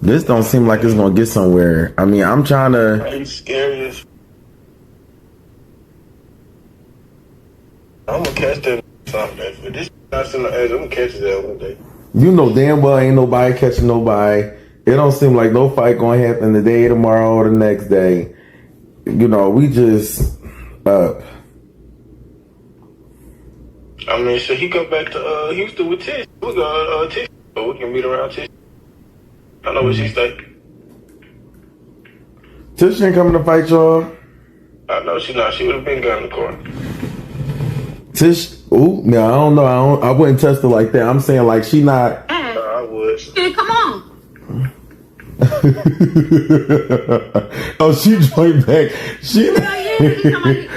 This don't seem like it's gonna get somewhere. I mean, I'm trying to. Are you scary as I'm gonna catch that something. If this not in the edge, I'm gonna catch that one day. You know damn well ain't nobody catching nobody. It don't seem like no fight gonna happen today, tomorrow, or the next day. You know, we just up. I mean, so he go back to Houston with Tish. We go Tish, so we can meet around Tish. I know what she's like. Tish ain't coming to fight y'all. I know she not. She would have been gone in the corner. Tish, ooh, no, I don't know. I wouldn't test her like that. I'm saying like she not. I would. Hey, come on. Oh, she joined back. She.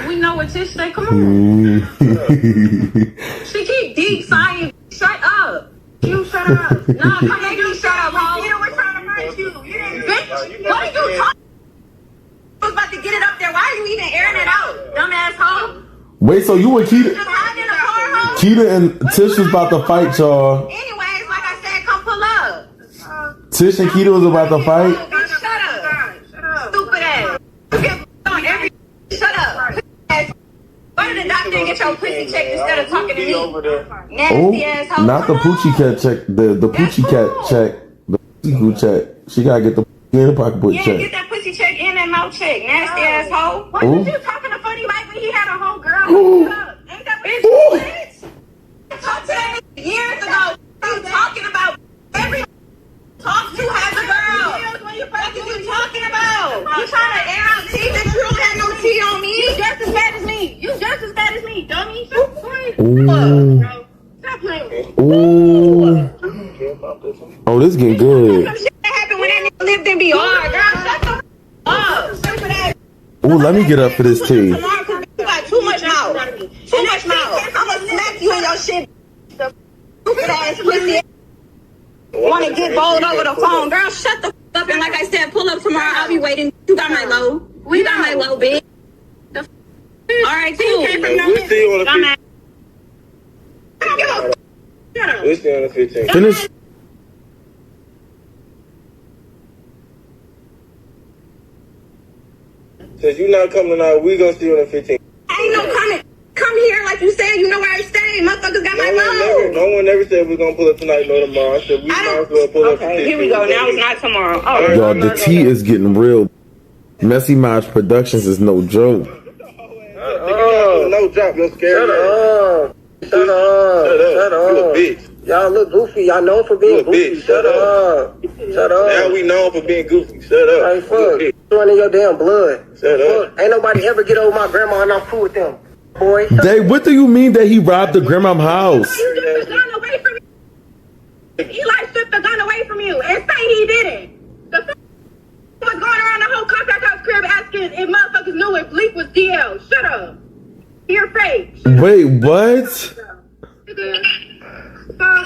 We know what Tish say. Come on. She keep deep sighing. Shut up. You shut up. No, come on, you shut up, ho. You were trying to fight you. Bitch, what are you talking? I was about to get it up there. Why are you even airing it out, dumbass hoe? Wait, so you and Keita and Tish was about to fight y'all. Anyways, like I said, come pull up. Tish and Keita was about to fight. Shut up. Stupid ass. You get on every. Shut up. Go to the doctor and get your pussy checked instead of talking to me. Nasty ass hoe. Not the poochie cat check. The poochie cat check. The pussy check. She gotta get the pocketbook check. Yeah, get that pussy check and that mouth check. Nasty ass hoe. What was you talking to Funny Mike when he had a whole girl? Ain't that bitch? Talk to that years ago. You talking about every talk to has a girl. What are you talking about? You trying to air out tea that you don't have no tea on me? You just as bad as me. You just as bad as me, dummy. Stop playing. Stop playing with me. Ooh. Oh, this getting good. Some shit that happened when that nigga lived in BR. Girl, shut the up. Stupid ass. Ooh, let me get up for this tea. You got too much mouth. Too much mouth. I'ma smack you in your shit. The stupid ass pussy. Wanna get bold over the phone. Girl, shut the up. And like I said, pull up tomorrow. I'll be waiting. You got my low. We got my low, bitch. Alright, cool. We'll see you on the 15th. We'll see you on the 15th. Finish. Since you not coming tonight, we gonna see you on the 15th. Ain't no coming. Come here, like you said. You know where I stay. Motherfuckers got my low. No one never said we're gonna pull up tonight nor tomorrow. I said we might as well pull up. Okay, here we go. Now it's not tomorrow. Oh, Y'all, the tea is getting real. MESSYMAJ Productions is no joke. No job, you're scared. Shut up. You a bitch. Y'all look goofy. Y'all known for being goofy. Bitch. Shut up. Now we known for being goofy. Shut up. Hey, fuck. Running your damn blood. Shut up. Ain't nobody ever get over my grandma and I'm cool with them. Boy. Dave, what do you mean that he robbed the grandma's house? He took the gun away from you. He like took the gun away from you and say he didn't. The fuck was going around the whole contact house crib asking if motherfuckers knew if Bleak was DL. Shut up. You're fake. Wait, what?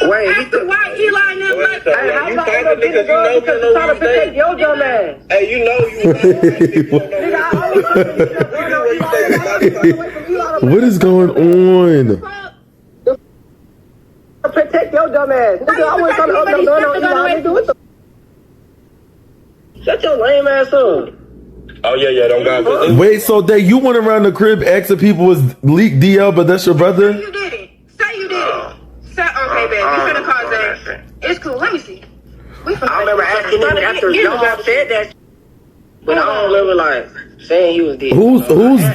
Wait, ask him why Eli and them like Hey, how about that nigga girl because you're trying to protect your dumb ass? Hey, you know What is going on? Protect your dumb ass. Nigga, I wasn't trying to up no gun on Eli. Nigga, what the? Shut your lame ass up. Oh yeah, don't got Wait, so that you went around the crib asking people was leak DL, but that's your brother? Say you did it. Say you did it. Okay, babe. We finna call Zay. It's cool. Let me see. I remember asking him after y'all said that, but I don't remember like saying he was dead. Who? It's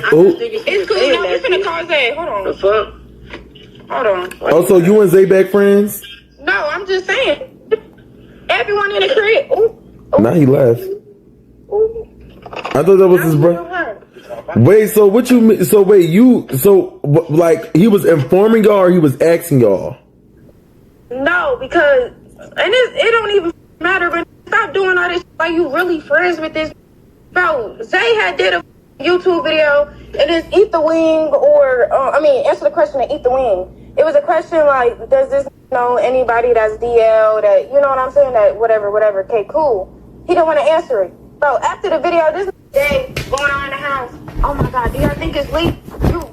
cool. No, we finna call Zay. Hold on. The fuck? Hold on. Oh, so you and Zay back friends? No, I'm just saying. Everyone in the crib. Ooh. Now he left. Ooh. I thought that was his brother. Wait, so what you mean? So wait, like he was informing y'all or he was asking y'all? No, because it don't even matter. But stop doing all this. Like you really friends with this, bro? Zay had did a YouTube video and it's eat the wing or answer the question and eat the wing. It was a question like, does this know anybody that's DL that you know what I'm saying? That whatever. Okay, cool. He didn't want to answer it. Bro, after the video, this day going on in the house. Oh my God, do y'all think it's leak?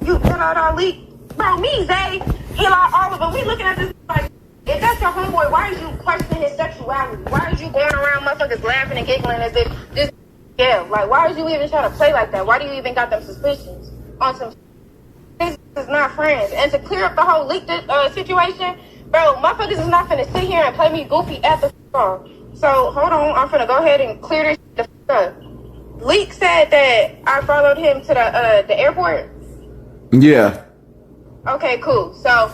You put out our leak? Bro, me, Zay, Eli, all of them, we looking at this like, if that's your homeboy, why are you questioning his sexual sexuality? Why is you going around motherfuckers laughing and giggling as if this, yeah, like, why is you even trying to play like that? Why do you even got them suspicions on some this is not friends? And to clear up the whole leak situation, bro, motherfuckers is not finna sit here and play me goofy at the phone. So, hold on, I'm finna go ahead and clear this the up. Leak said that I followed him to the airport. Yeah. Okay, cool. So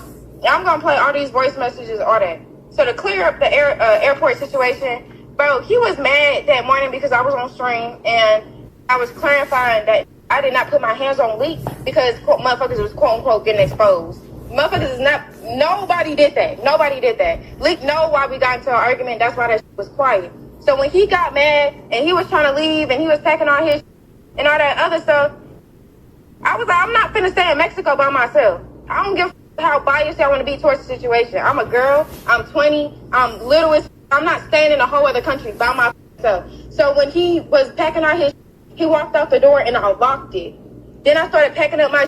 I'm gonna play all these voice messages, all that. So to clear up the airport situation, bro, he was mad that morning because I was on stream and I was clarifying that I did not put my hands on Leak because motherfuckers was quote unquote getting exposed. Motherfuckers is not. Nobody did that. Nobody did that. Leak know why we got into an argument. That's why that shit was quiet. So when he got mad and he was trying to leave and he was packing all his and all that other stuff, I was like, I'm not finna stay in Mexico by myself. I don't give a how biased I want to be towards the situation. I'm a girl. I'm 20. I'm little as. I'm not staying in a whole other country by myself. So when he was packing all his, he walked out the door and I locked it. Then I started packing up my.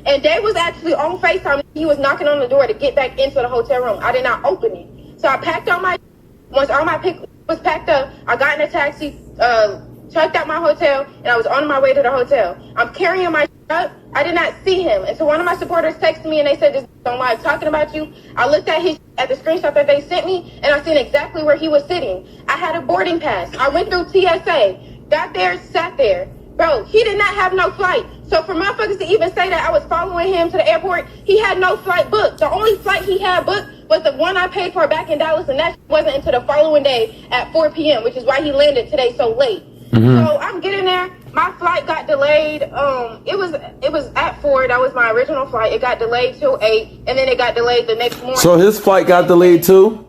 And Dave was actually on FaceTime. He was knocking on the door to get back into the hotel room. I did not open it. So I packed all my. Once all my pick was packed up, I got in a taxi, checked out my hotel, and I was on my way to the hotel. I'm carrying my up. I did not see him until one of my supporters texted me and they said, "This on live talking about you." I looked at the screenshot that they sent me, and I seen exactly where he was sitting. I had a boarding pass. I went through TSA, got there, sat there. Bro, he did not have no flight. So for motherfuckers to even say that I was following him to the airport, he had no flight booked. The only flight he had booked was the one I paid for back in Dallas, and that wasn't until the following day at 4 p.m., which is why he landed today so late. Mm-hmm. So I'm getting there. My flight got delayed. It was at 4. That was my original flight. It got delayed till 8, and then it got delayed the next morning. So his flight got delayed too?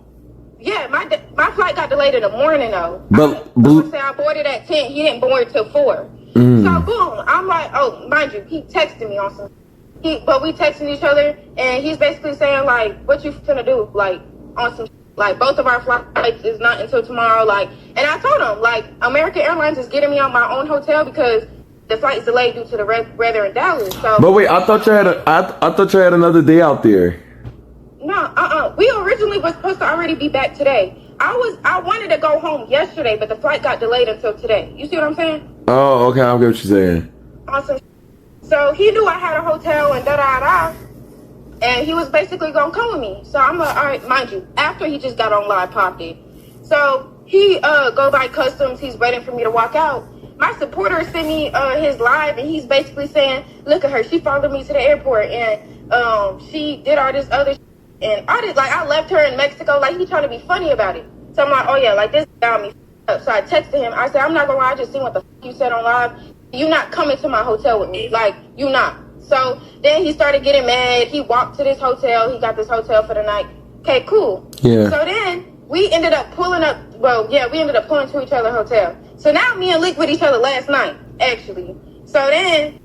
Yeah, my flight got delayed in the morning though. But I boarded at 10. He didn't board till 4. So boom, I'm like, oh, mind you, he texted me on some. But we texting each other, and he's basically saying like, "What you finna do?" Like on some, like both of our flights is not until tomorrow. Like, and I told him like, American Airlines is getting me on my own hotel because the flight's delayed due to the weather in Dallas. So, but wait, I thought you had I thought you had another day out there. No, we originally was supposed to already be back today. I wanted to go home yesterday, but the flight got delayed until today. You see what I'm saying? Oh, okay, I get what you're saying. Awesome. So he knew I had a hotel and da-da-da. And he was basically going to come with me. So I'm like, all right, mind you, after he just got on live, popped it. So he go by customs. He's waiting for me to walk out. My supporter sent me his live, and he's basically saying, look at her. She followed me to the airport, and she did all this other shit. And I left her in Mexico. Like, he trying to be funny about it. So I'm like, oh, yeah, like, this got me up. So I texted him. I said, I'm not going to lie. I just seen what the you said on live. You not coming to my hotel with me. Like, you not. So then he started getting mad. He walked to this hotel. He got this hotel for the night. Okay, cool. Yeah. So then we ended up pulling up. Well, yeah, we ended up pulling to each other's hotel. So now me and Leak with each other last night, actually. So then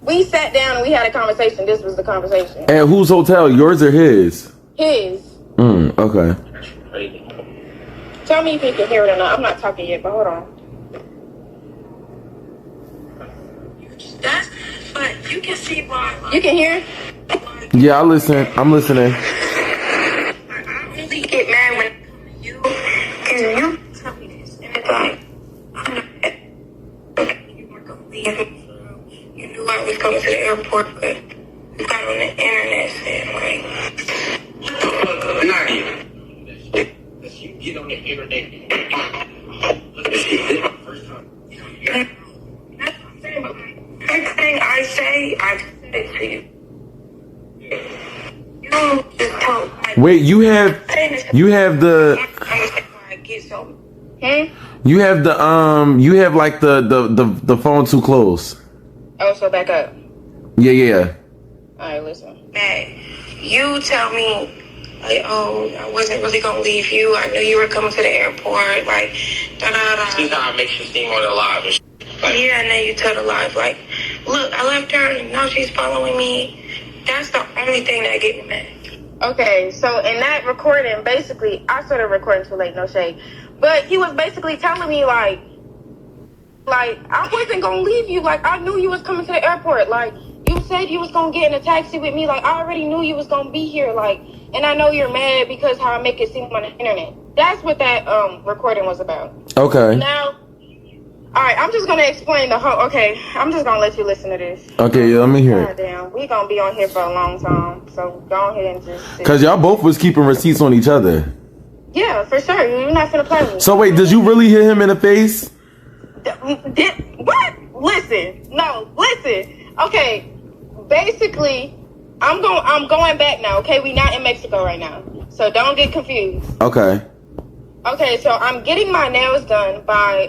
we sat down and we had a conversation. This was the conversation. At whose hotel? Yours or his? His. Okay. Tell me if you can hear it or not. I'm not talking yet, but hold on. But you can see why. You can hear? Yeah, I'm listening. I really get mad when you tell me this. And it's like, you were going to leave me. You knew I was coming to the airport, but you got on the internet saying, like, Nadia, you get on the internet. This is my first time. That's what I'm saying, but like, everything I say, I said it to you. You just tell. Like, wait, you have the you have like the phone too close. Oh, so back up. Yeah. Alright, listen. Hey, you tell me, like, oh, I wasn't really gonna leave you. I knew you were coming to the airport, like, da-da-da. This is how it makes you seem on the live and shit. Like, yeah, and then you tell the live, like, look, I left her and now she's following me. That's the only thing that get me mad. Okay, so in that recording, basically, I started recording too late, no shade. But he was basically telling me, like, I wasn't gonna leave you. Like, I knew you was coming to the airport. Like, you said you was gonna get in a taxi with me. Like, I already knew you was gonna be here. Like, and I know you're mad because how I make it seem on the internet. That's what that recording was about. Okay. Now, all right, I'm just gonna explain the whole. Okay, I'm just gonna let you listen to this. Okay, yeah, let me hear it. Damn, we gonna be on here for a long time, so go ahead and just. Cause y'all both was keeping receipts on each other. Yeah, for sure. You're not gonna play with me. So wait, did you really hit him in the face? What? Listen. No, listen. Okay. Basically, I'm going back now, okay? We not in Mexico right now. So don't get confused. Okay. Okay, so I'm getting my nails done by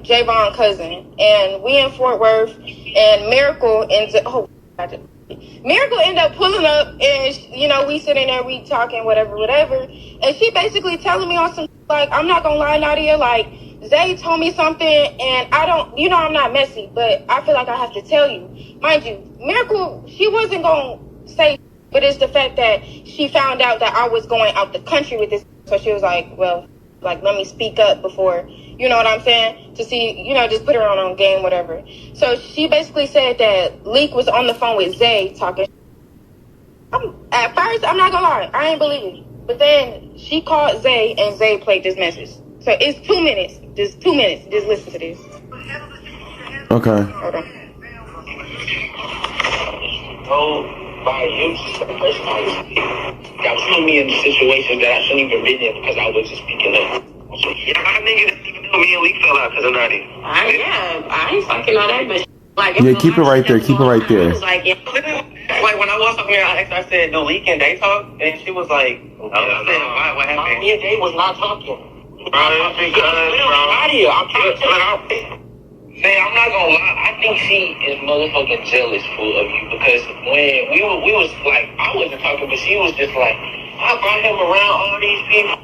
Javon's cousin. And we in Fort Worth, and Miracle ended up pulling up, and you know, we sitting there, we talking, whatever. And she basically telling me on some, like, I'm not gonna lie, Nadia, like, Zay told me something, and I don't, you know, I'm not messy, but I feel like I have to tell you. Mind you, Miracle, she wasn't gonna say, but it's the fact that she found out that I was going out the country with this, so she was like, well, like, let me speak up before, you know what I'm saying? To see, you know, just put her on game, whatever. So she basically said that Leak was on the phone with Zay talking. At first, I'm not gonna lie, I ain't believe it. But then she called Zay, and Zay played this message. So it's 2 minutes. Just 2 minutes. Just listen to this. Okay. Hold on. Oh, by you, got put me in a situation that I shouldn't even been in because I wasn't speaking up. So, yeah, my nigga didn't even know me and Leak fell out because of Nadia. I ain't fucking know that, but like, Yeah, keep it right there. Keep it right there. Like, Like when I was talking to her, I asked her, I said, "Do Leak and they talk?" And she was like, "Oh, I said, why? What happened?" me and Jay was not talking. Bro, it's because, bro. Nadia, I'm trying to Man, I'm not gonna lie. I think she is motherfucking jealous full of you because when we was like, I wasn't talking, but she was just like, I brought him around all these people.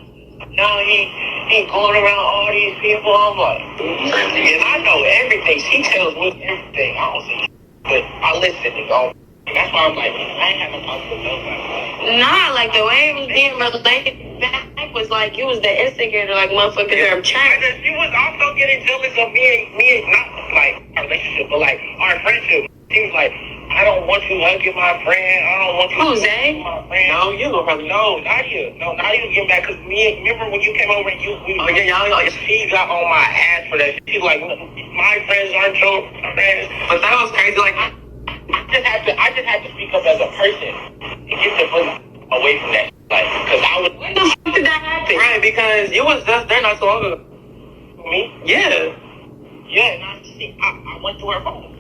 Now he going around all these people. I'm like, and I know everything. She tells me everything. I don't see, but I listen to go. That's why I'm like, I ain't having talk with nobody. Nah, like the way it was being related back was like it was the instigator, like motherfuckers are chatting. She was also getting jealous of me and not like our relationship, but like our friendship. She was like, I don't want you hugging my friend. I don't want you Zay? my friend. No, you gonna probably Nadia. No, Nadia was getting back because remember when you came over and she got on my ass for that. She's like, my friends aren't your friends. But that was crazy. Like, I just had to speak up as a person and get the fuck away from that. Like, because I was. When the fuck did that happen? Right, because you was just there not so long ago. Me? Yeah. Yeah, and I went through her phone.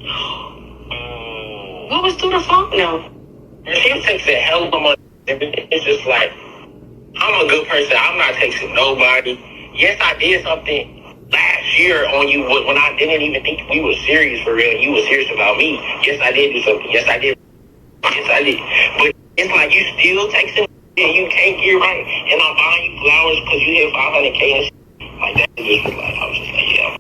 What was through the phone now? She takes a hell of a money. It's just like, I'm a good person. I'm not texting nobody. Yes, I did something last year on you when I didn't even think we were serious for real. You were serious about me. Yes, I did do something. Yes, I did. Yes, I did. But it's like you still texting and you can't get right. And I'm buying you flowers because you hit 500K and shit. Like that just was like, I was just like, yeah.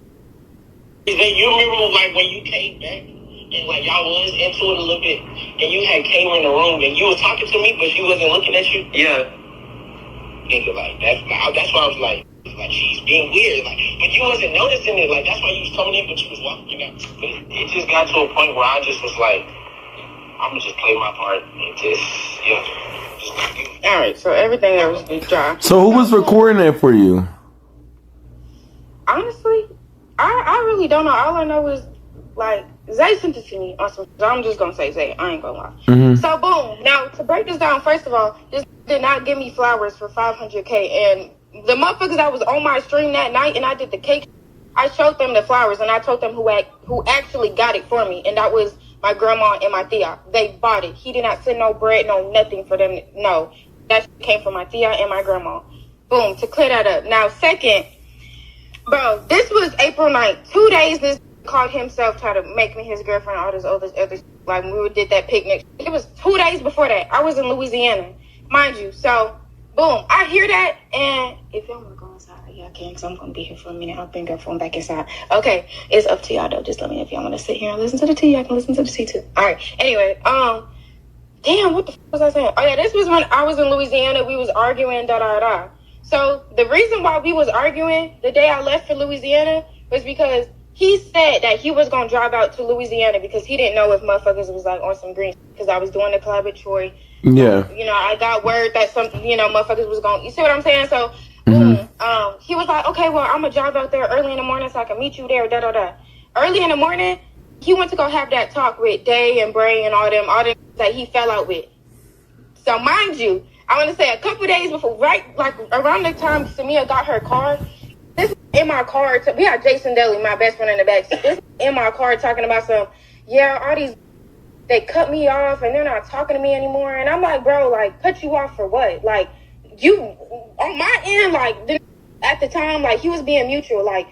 And then you remember like when you came back and like y'all was into it a little bit and you had came in the room and you was talking to me but she wasn't looking at you? Yeah. Nigga, like that's why I was like she's being weird, like, but you wasn't noticing it, like that's why you was coming in, but you was walking, you know. But it just got to a point where I just was like, I'm gonna just play my part and just, all right. So everything that was dry. So who was recording that for you? Honestly, I really don't know. All I know is like Zay sent it to me on some. So I'm just gonna say Zay. I ain't gonna lie. Mm-hmm. So boom. Now to break this down, first of all, this did not give me flowers for 500K and. The motherfuckers that was on my stream that night and I did the cake, I showed them the flowers and I told them who actually got it for me. And that was my grandma and my tia. They bought it. He did not send no bread, no nothing for them. No, that came from my tia and my grandma. Boom, to clear that up. Now, second, bro, this was April 9th. 2 days this called himself, tried to make me his girlfriend, all this other like when we did that picnic. It was 2 days before that. I was in Louisiana, mind you. So, boom, I hear that, and if y'all want to go inside, y'all can, because I'm going to be here for a minute. I'll bring her phone back inside. Okay, it's up to y'all, though. Just let me know if y'all want to sit here and listen to the tea. I can listen to the tea, too. All right, anyway, damn, what the fuck was I saying? Oh, yeah, this was when I was in Louisiana. We was arguing, da-da-da. So the reason why we was arguing the day I left for Louisiana was because he said that he was going to drive out to Louisiana because he didn't know if motherfuckers was, like, on some green, because I was doing the collab with Troy. Yeah. You know, I got word that something, you know, motherfuckers was going, you see what I'm saying? So, boom, he was like, okay, well, I'm going to drive out there early in the morning so I can meet you there, da-da-da. Early in the morning, he went to go have that talk with Day and Bray and all them that he fell out with. So, mind you, I want to say a couple days before, right, like around the time Samia got her car, this in my car, we had Jason Daly, my best friend in the back. This in my car talking about some, yeah, all these, they cut me off and they're not talking to me anymore. And I'm like, bro, like, cut you off for what? Like, you, on my end, like, at the time, like, he was being mutual. Like,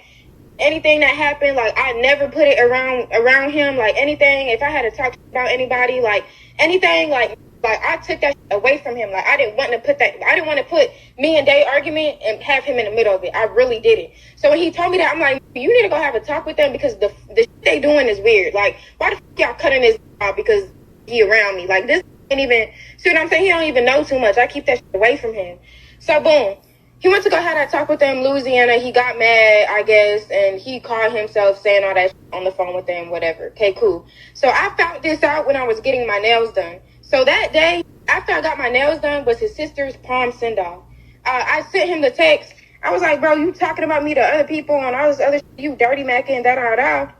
anything that happened, like, I never put it around him. Like, anything, if I had to talk about anybody, like, anything, like I took that away from him. Like, I didn't want to put me and Day argument and have him in the middle of it. I really didn't. So when he told me that, I'm like, you need to go have a talk with them because the shit they doing is weird. Like, why the fuck y'all cutting this off because he around me? Like, this ain't even, see what I'm saying? He don't even know too much. I keep that shit away from him. So boom, he went to go have that talk with them, Louisiana. He got mad, I guess, and he called himself saying all that shit on the phone with them, whatever. Okay, cool. So I found this out when I was getting my nails done. So that day, after I got my nails done, was his sister's prom send-off. I sent him the text. I was like, bro, you talking about me to other people and all this other shit, you dirty macking, da-da-da.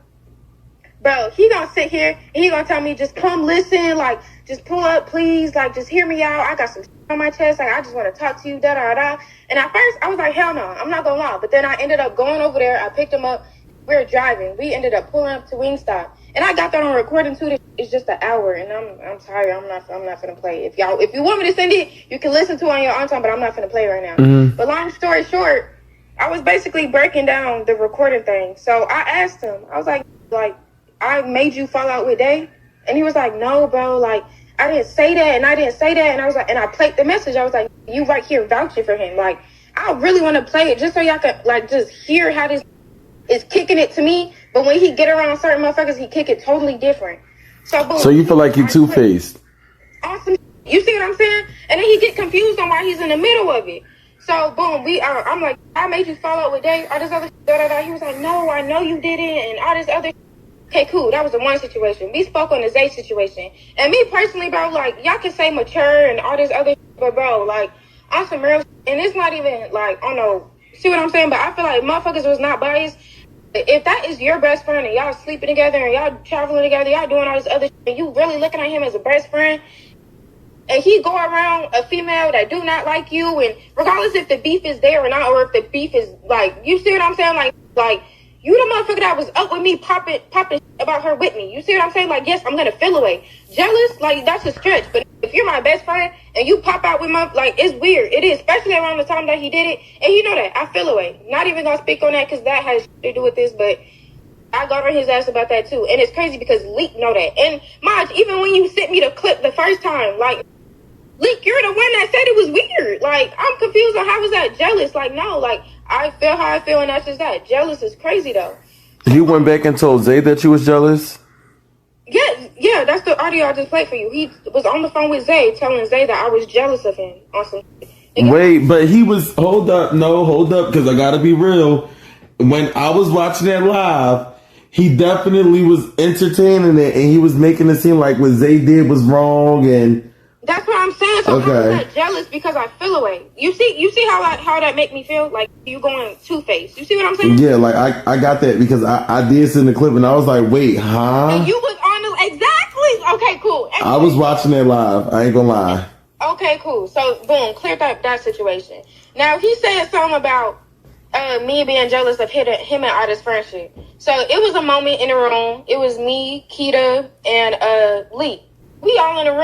Bro, he gonna sit here and he gonna tell me, just come listen, like, just pull up, please, like, just hear me out. I got some shit on my chest, like, I just want to talk to you, da-da-da. And at first, I was like, hell no, I'm not gonna lie. But then I ended up going over there. I picked him up. We were driving. We ended up pulling up to Wingstop. And I got that on recording too. It's just an hour, and I'm tired. I'm not gonna play. If you want me to send it, you can listen to it on your own time. But I'm not gonna play right now. But long story short, I was basically breaking down the recording thing. So I asked him. I was like, I made you fall out with Day, and he was like, no, bro. Like, I didn't say that, and I didn't say that. And I was like, and I played the message. I was like, you right here vouching for him. Like, I really want to play it just so y'all can like just hear how this is kicking it to me. But when he get around certain motherfuckers, he kick it totally different. So boom. So you feel like you two-faced? Awesome. You see what I'm saying? And then he get confused on why he's in the middle of it. So boom, I'm like, I made you fall out with Dave, all this other da-da-da. He was like, no, I know you didn't, and all this other. Okay, cool. That was the one situation. We spoke on the Zay situation. And me personally, bro, like, y'all can say mature and all this other, but bro, like, on some real, and it's not even like, I don't know, see what I'm saying? But I feel like motherfuckers was not biased. If that is your best friend and y'all sleeping together and y'all traveling together, y'all doing all this other shit, and you really looking at him as a best friend, and he go around a female that do not like you, and regardless if the beef is there or not, or if the beef is like, you see what I'm saying? Like you the motherfucker that was up with me popping about her with me. You see what I'm saying? Like, yes, I'm gonna feel away. Jealous, like, that's a stretch. But if you're my best friend and you pop out with my, like, it's weird. It is, especially around the time that he did it. And you know that. I feel away. Not even gonna speak on that because that has to do with this, but I got on his ass about that too. And it's crazy because Leak know that. And Maj, even when you sent me the clip the first time, like, Leak, you're the one that said it was weird. Like, I'm confused on how was that jealous? Like, no, like, I feel how I feel, and that's just that. Jealous is crazy, though. You went back and told Zay that you was jealous? Yeah, that's the audio I just played for you. He was on the phone with Zay, telling Zay that I was jealous of him on some. Wait, but he was, hold up, because I gotta be real. When I was watching that live, he definitely was entertaining it, and he was making it seem like what Zay did was wrong, and that's what I'm saying. So okay. I'm not jealous because I feel away. You see how that make me feel? Like you going two-faced. You see what I'm saying? Yeah, like I got that because I did see the clip and I was like, wait, huh? And you was on the exactly. Okay, cool. Anyway, I was watching that live. I ain't gonna lie. Okay, cool. So boom, cleared up that situation. Now he said something about me being jealous of him and Artist friendship. So it was a moment in the room. It was me, Keita, and Lee. We all in the room.